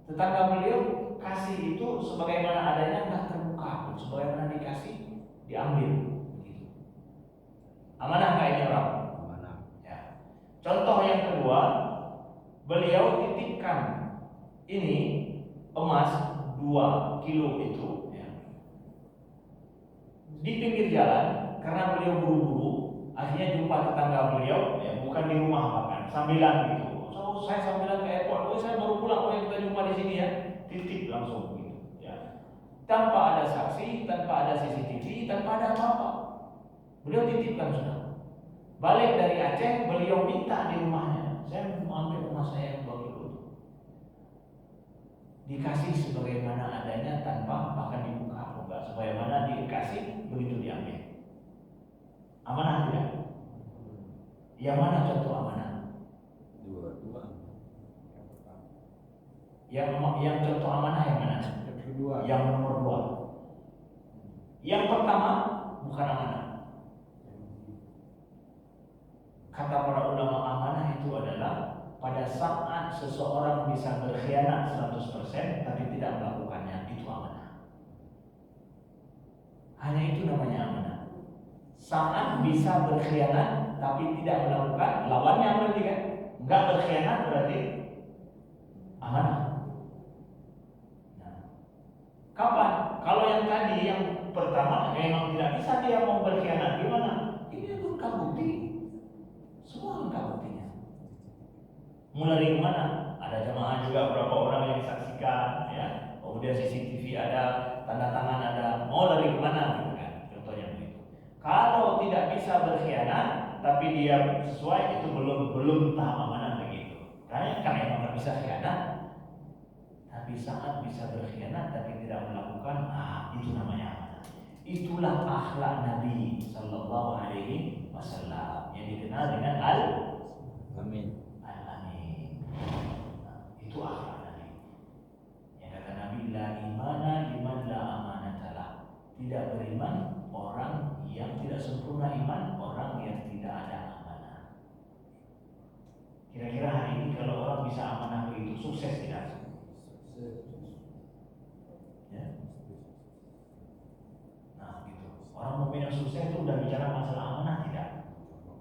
Tetangga beliau kasih itu sebagaimana adanya, nggak terbuka, sebagaimana dikasih diambil. Begitu. Amanah nggak ini orang? Amanah. Ya. Contoh yang kedua, beliau titipkan ini emas 2 kilo itu ya, di pinggir jalan karena beliau buru-buru. Akhirnya jumpa tetangga beliau, ya, bukan di rumah bahkan, sambilan gitu. So, saya sambilan ke airport, saya baru pulang, yang kita jumpa di sini ya, titip langsung gitu. Ya. Tanpa ada saksi, tanpa ada CCTV, tanpa ada apa-apa. Beliau titipkan sudah. Balik dari Aceh, beliau minta di rumahnya, saya mau ambil rumah saya yang 2 kilo itu. Dikasih sebagaimana adanya tanpa bahkan dibuka, enggak, sebagaimana dikasih begitu diambil. Amanah tidak? Yang mana contoh amanah? Dua. Yang contoh amanah yang mana? Kedua. Yang nomor 2. Yang pertama bukan amanah. Kata para ulama, amanah itu adalah pada saat seseorang bisa berkhianat 100% tapi tidak melakukannya, itu amanah. Hanya itu namanya amanah. Saat bisa berkhianat tapi tidak melakukan, lawannya berarti kan? Enggak berkhianat berarti amanah. Nah, kapan? Kalau yang tadi yang pertama memang tidak bisa dia mau berkhianat, gimana? Ini lengkap bukti, semua lengkap buktinya. Mulai dari mana? Ada jamaah juga berapa orang yang disaksikan, ya. Kemudian CCTV ada, tanda tangan ada. Mau dari mana? Gitu kan? Contohnya begitu. Kalau tidak bisa berkhianat, tapi dia sesuai, itu belum tahap amanah begitu. Karena memang nggak bisa khianat. Tapi saat bisa berkhianat tapi tidak melakukan, itu namanya amanah. Itulah akhlak Nabi Sallallahu Alaihi Wasallam yang dikenal dengan Al-Amin. Itu akhlak Nabi. Yang kata Nabi, la imana liman la amanatalah. Tidak beriman orang yang tidak sempurna iman, orang yang tidak ada amanah. Kira-kira hari ini kalau orang bisa amanah begitu, sukses tidak? Ya. Nah, gitu. Orang mukmin yang sukses itu udah bicara masalah amanah tidak?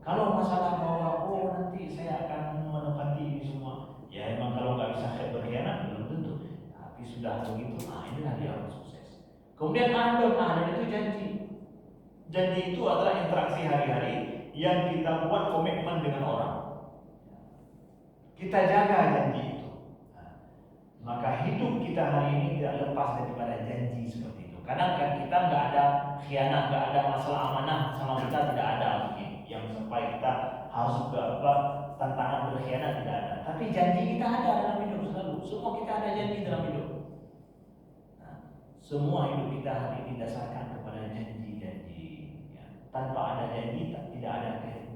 Kalau masalah bahwa nanti saya akan menepati ini semua, ya emang kalau nggak bisa berkhianat belum tentu. Tapi sudah begitu, inilah dia orang sukses. Kemudian ada itu janji. Janji itu adalah interaksi hari-hari yang kita buat komitmen dengan orang. Kita jaga janji itu. Maka hidup kita hari ini tidak lepas daripada janji seperti itu. Kadang kan kita nggak ada khianat, nggak ada masalah amanah sama kita, tidak ada mungkin yang sampai kita harus tantangan berkhianat, tidak ada. Tapi janji kita ada dalam hidup selalu. Semua kita ada janji dalam hidup. Nah, semua hidup kita hari ini didasarkan kepada janji-janji. Ya. Tanpa ada janji tidak ada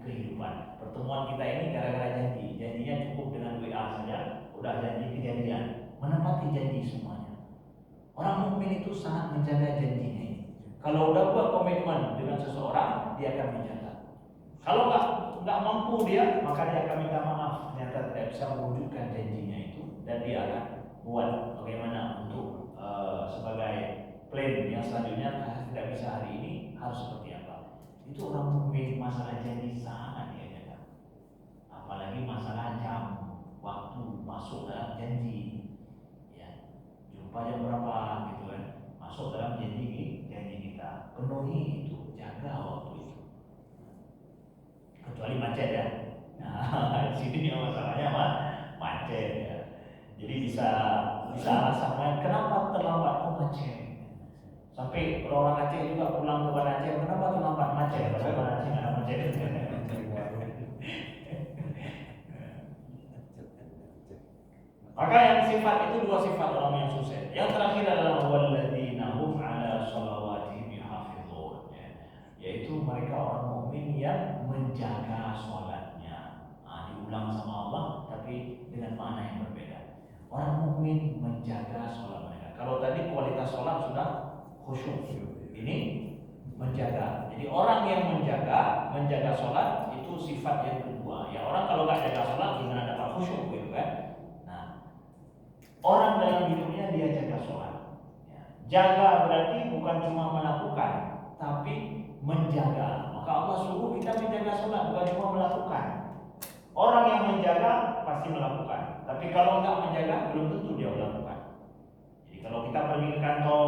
kehidupan. Pertemuan kita ini gara-gara janji. Janjinya cukup dengan WA saja, udah janji kejadian. Menepati janji semuanya. Orang mukmin itu sangat menjaga janjinya. Kalau udah buat komitmen dengan seseorang, dia akan menjaga. Kalau nggak mampu dia, maka dia akan minta maaf. Ternyata tidak bisa mewujudkan janjinya itu, dan dia akan buat bagaimana untuk sebagai plan yang selanjutnya. Tidak bisa hari ini, harus seperti apa. Itu orang mukmin masalah janji sangat dia jaga. Apalagi masalah jam, waktu masuk dalam janji. Jam berapa gitu kan, masuk dalam janji kita, penuhi itu, jaga waktu itu. Kecuali macet ya. Nah, di sini masalahnya macet ya. Jadi bisa alasannya kenapa terlambat, macet. Sampai orang Aceh juga pulang ke Banda Aceh, kenapa terlambat, macet. Kalau Banda Aceh nggak ada macet. Maka yang sifat itu dua sifat orang yang sukses. Yang terakhir adalah walladzina hum ala shalawatihim yahafizun, yaitu mereka orang mukmin yang menjaga sholatnya. Diulang sama Allah tapi dengan makna yang berbeda. Orang mukmin menjaga sholat mereka. Kalau tadi kualitas sholat sudah khusyuk, ini menjaga. Jadi orang yang menjaga sholat itu sifat yang kedua. Ya, orang kalau nggak jaga sholat gimana dapat khusyuk gitu kan? Orang dalam hidupnya dia jaga sholat. Jaga berarti bukan cuma melakukan, tapi menjaga. Maka Allah suruh kita menjaga sholat, bukan cuma melakukan. Orang yang menjaga pasti melakukan, tapi kalau nggak menjaga belum tentu dia melakukan. Jadi kalau kita pergi ke kantor,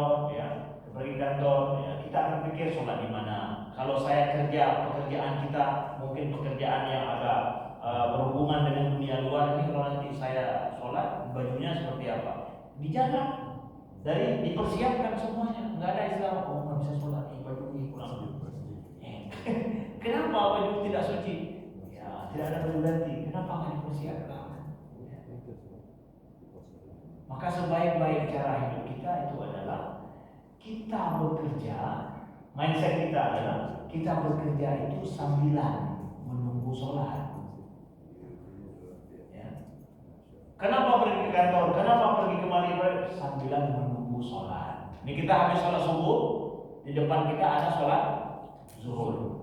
kita akan pikir sholat di mana. Kalau saya kerja, pekerjaan kita mungkin pekerjaan yang agak berhubungan dengan dunia luar ini, kalau nanti saya sholat bajunya seperti apa, dijaga, dari dipersiapkan semuanya, nggak ada istilah nggak bisa sholat nih baju ini pulang. Kenapa baju tidak suci? Ya tidak ada baju ganti, kenapa nggak dipersiapkan? Maka sebaik-baik cara hidup kita itu adalah kita bekerja, mindset kita adalah kita bekerja itu sambilan menunggu sholat. Kenapa pergi ke kantor? Kenapa pergi kemari? Sambilan menunggu sholat. Ini kita habis sholat subuh, di depan kita ada sholat zuhur.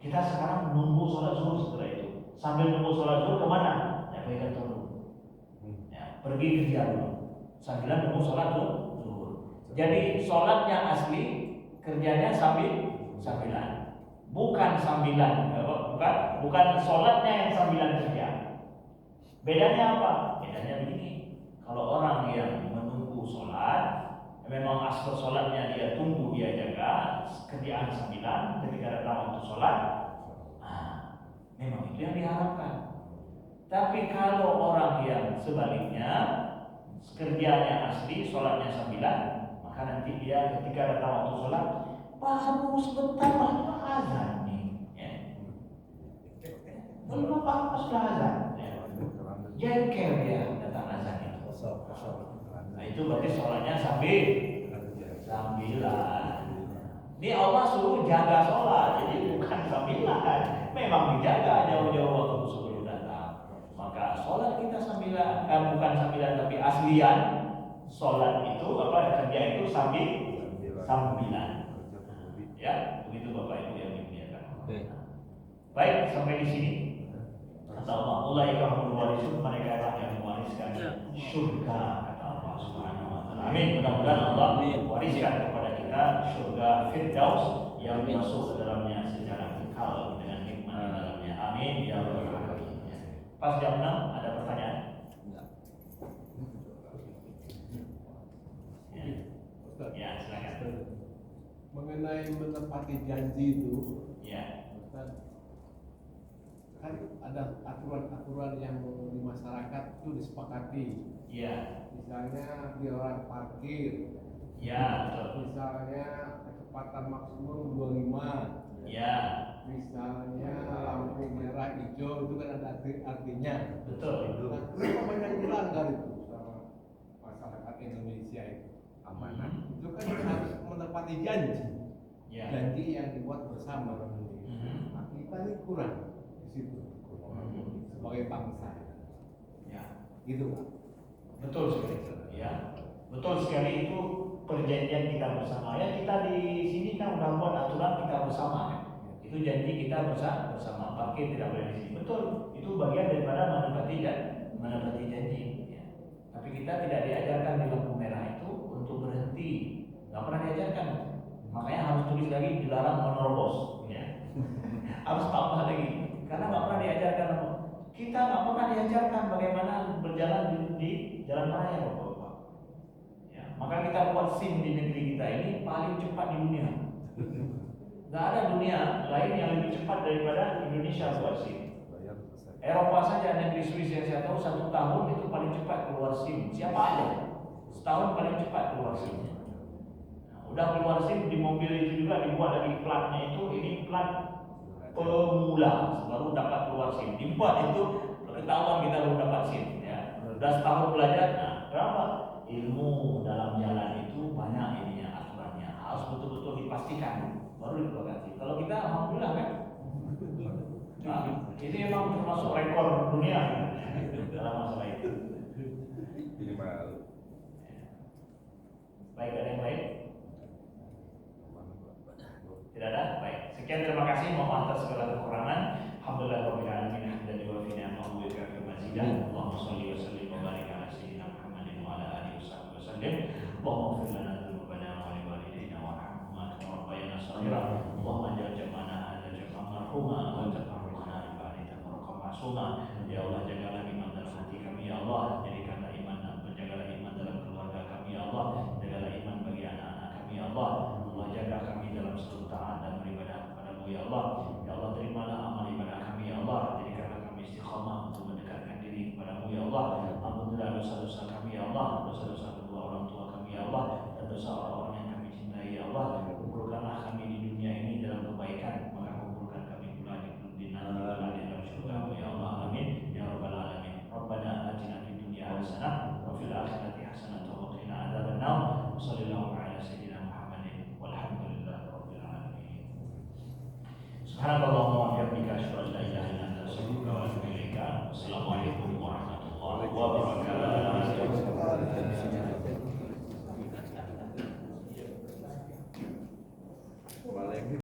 Kita sekarang menunggu sholat zuhur setelah itu. Sambil nunggu sholat zuhur kemana? Ya pergi kantor dulu. pergi kerja dulu. Sambilan nunggu sholat zuhur. Jadi sholatnya asli, kerjanya sambilan. Bukan sambilan, bukan sholatnya yang sambilan kerja. Bedanya apa? Bedanya begini. Kalau orang yang menunggu sholat, memang asal sholatnya dia tunggu, dia jaga, kerjaan sambilan, ketika datang waktu sholat, memang itu yang diharapkan. Tapi kalau orang yang sebaliknya, kerjanya asli, sholatnya sambilan, maka nanti dia ketika datang waktu sholat, baru sebentar lah azan nih, ya. Belum apa-apa sudah azan, ya. Jengkel dia datang azan itu. Nah itu berarti sholatnya sambilan. Ini Allah suruh jaga sholat, jadi bukan sambilan. Memang dijaga jauh-jauh waktu sebelum datang. Maka sholat kita sambilan, bukan sambilan tapi aslian. Sholat itu kerja itu sambilan. Ya, begitu Bapak Ibu yang dimuliakan. Baik, sampai di sini. Kata Allah, ulaika humul warisun, mereka lah yang mewariskan surga, kata Allah Subhanahu wa taala. Amin. Mudah-mudahan Allah wariskan kepada kita surga Firdaus yang masuk ke dalamnya secara kekal dengan nikmat di dalamnya. Amin ya rabbal alamin. Pas jam 6 ada pertanyaan? Ya, silakan. Mengenai menepati janji itu, Ya. kan ada aturan-aturan yang di masyarakat itu disepakati. Ya. Misalnya di orang parkir. Ya, betul. Misalnya kecepatan maksimum 25. Ya. Misalnya lampu merah hijau itu kan ada artinya. Betul. Nah, kenapa banyak dilanggar itu sama masyarakat Indonesia itu? Amanah. Itu kan harus menepati janji. Ya. Janji yang dibuat bersama. Nah, kita ini kurang di situ sebagai bangsa. Ya. Gitu Pak. Betul sekali. Ya. Betul sekali, itu perjanjian kita bersama. Ya, kita di sini kan udah buat aturan kita bersama kan. Itu janji kita bersama. Parkir tidak boleh di sini. Betul. Itu bagian daripada menepati janji. Ya. Tapi kita tidak diajarkan di lampu merah itu untuk berhenti. Nggak pernah diajarkan. Makanya harus tulis lagi dilarang menerobos. Ya. Harus tambah lagi. Karena nggak pernah diajarkan. Kita nggak pernah diajarkan bagaimana berjalan di jalan raya, Bapak-bapak. Ya. Maka kita buat SIM di negeri kita ini paling cepat di dunia. Nggak ada dunia lain yang lebih cepat daripada Indonesia buat SIM. Eropa saja, negeri Swiss yang saya tahu 1 tahun itu paling cepat keluar SIM. Siapa aja? Setahun paling cepat keluar SIM. Nah, udah keluar SIM, di mobil itu juga dibuat lagi platnya itu, ini plat pemula, baru dapat keluar SIM. Dibuat itu ketahuan kita baru dapat SIM. Ya. Udah setahun belajar, nah berapa? Ilmu dalam jalan itu banyak ininya, aturannya. Harus betul-betul dipastikan baru dikeluarkan SIM. Kalau kita alhamdulillah kan. Nah, ini memang termasuk rekor dunia dalam masalah itu. Baik, ada yang lain? Tidak ada? Baik. Sekian, terima kasih. Mohon maaf atas segala kekurangan. Alhamdulillah rabbil alamin, hamdan wa fi ni'mahu wa kafi mazidan. Allahumma shalli wa sallim wa barik ala sayyidina Muhammadin wa ala alihi wa sallam. Allahumma ighfir lana dzunubana wa li walidayna warhamhuma kama rabbayana shaghira. Allahumma ja'al jam'ana hadza jam'an marhuma wa tafarraqana min ba'di tafarraqan ma'suma. Ya Allah, jagalah iman dalam hati kami ya Allah. Jadikanlah iman dan penjagalah iman dalam keluarga kami ya Allah. Jagalah iman bagi anak-anak kami ya Allah. Allah jaga kami dalam seluruh taat dan beribadah kepadamu ya Allah. Ya Allah, terimalah amal ibadah kami ya Allah. Jadikanlah kami istiqamah untuk mendekatkan diri kepadamu ya Allah. Ampunilah dosa-dosa kami ya Allah, dosa-dosa kedua orang tua kami ya Allah, dan dosa orang-orang yang kami cintai ya Allah. Kumpulkanlah kami di dunia ini dalam kebaikan, maka kumpulkan kami pula di nanti di dalam surga ya Allah. Amin ya rabbal alamin. Rabbana atina fid dunya hasanah wa fil akhirati hasanah wa qina adzabannar. Wassallallahu ala sayyidina Muhammadin walhamdulillahi rabbil alamin. Subhanallahumma wa bihamdika asyhadu an la ilaha illa anta astaghfiruka wa atubu ilaik. Assalamualaikum warahmatullahi wabarakatuh.